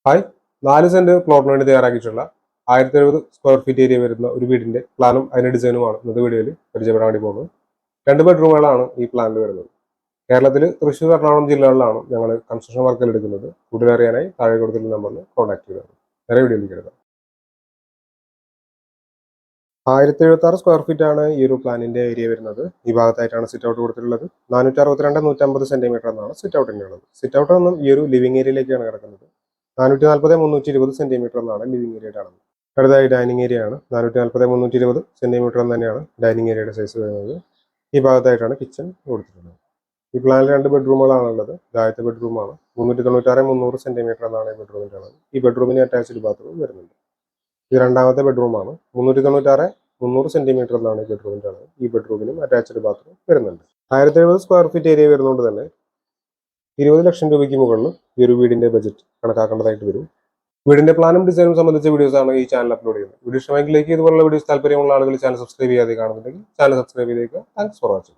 Hi, 4 saint പ്ലോട്ടിന് വേണ്ടി തയ്യാറാക്കിയിട്ടുള്ള 1070 square feet area വരുന്ന ഒരു വീടിന്റെ പ്ലാനും അതിന്റെ ഡിസൈനുമാണ് ഇന്നത്തെ വീഡിയോയിൽ പരിചയപ്പെടാൻ വേണ്ടി പോകുന്നത്. 2 ബെഡ്റൂമുകളാണ് ഈ പ്ലാനിൽ വരുന്നത്. കേരളത്തിൽ തൃശ്ശൂർ, എറണാകുളം ജില്ലകളിലാണ് ഞങ്ങൾ കൺസ്ട്രക്ഷൻ വർക്കിൽ എടുക്കുന്നത്. കൂടുതൽ അറിയാനായി താഴെ കൊടുത്തിട്ടുള്ള നമ്പറിൽ കോൺടാക്ട് ചെയ്യുക. വേറെ വീഡിയോയിലേക്ക് എടുക്കാം. 1076 സ്ക്വയർ ഫീറ്റ് ആണ് ഈ ഒരു പ്ലാനിന്റെ ഏരിയ വരുന്നത്. ഈ ഭാഗത്തായിട്ടാണ് സിറ്റ് ഔട്ട് കൊടുത്തിട്ടുള്ളത്. 462 150 സെന്റിമീറ്റർ എന്നാണ് സിറ്റ് ഔട്ടിന്റെ ഉള്ളത്. സിറ്റ് ഔട്ട് ഒന്നും ഈ ഒരു ലിവിംഗ് ഏരിയയിലേക്കാണ് കിടക്കുന്നത്. 440 320 സെന്റിമീറ്റർ എന്നാണ് ലിവിംഗ് ഏരിയ കാണുന്നത്. അടുത്തായി ഡൈനിങ് ഏരിയ ആണ്. 440 320 സെന്റിമീറ്റർ എന്ന് തന്നെയാണ് ഡൈനിങ് ഏരിയയുടെ സൈസ് വരുന്നത്. ഈ ഭാഗത്തായിട്ടാണ് കിച്ചൺ കൊടുത്തിട്ടുള്ളത്. ഈ പ്ലാനിൽ 2 ബെഡ്റൂമുകളാണ് ഉള്ളത്. ആദ്യത്തെ ബെഡ്റൂമാണ്. 396 300 സെന്റിമീറ്റർ എന്നാണ് ഈ ബെഡ്റൂമിന്റെ അളവ്. ഈ ബെഡ്റൂമിന് അറ്റാച്ച്ഡ് ബാത്റൂം വരുന്നുണ്ട്. ഇത് രണ്ടാമത്തെ ബെഡ്റൂമാണ്. 396 300 സെന്റിമീറ്റർ എന്നാണ് ഈ ബെഡ്റൂമിന്റെ അളവ്. ഈ ബെഡ്റൂമിനും അറ്റാച്ച്ഡ് ബാത്റൂം വരുന്നുണ്ട്. 1070 സ്ക്വയർ ഫീറ്റ് ഏരിയ വരുന്നതുകൊണ്ട് തന്നെ 20 ലക്ഷം രൂപയ്ക്ക് മുകളിൽ ഈ ഒരു വീടിന്റെ ബജറ്റ് കണക്കാക്കേണ്ടതായിട്ട് വരും. വീടിന്റെ പ്ലാനും ഡിസൈനും സംബന്ധിച്ച വീഡിയോസ് ആണ് ഈ ചാനൽ അപ്ലോഡ് ചെയ്യുന്നത്. വീഡിയോ ഇഷ്ടമെങ്കിലേക്ക് ഇതുപോലുള്ള വീഡിയോസ് താല്പര്യമുള്ള ആളുകൾ ചാനൽ സബ്സ്ക്രൈബ് ചെയ്യാതെ കാണുന്നുണ്ടെങ്കിൽ ചാനൽ സബ്സ്ക്രൈബ് ചെയ്തേക്കുക. Thanks for watching.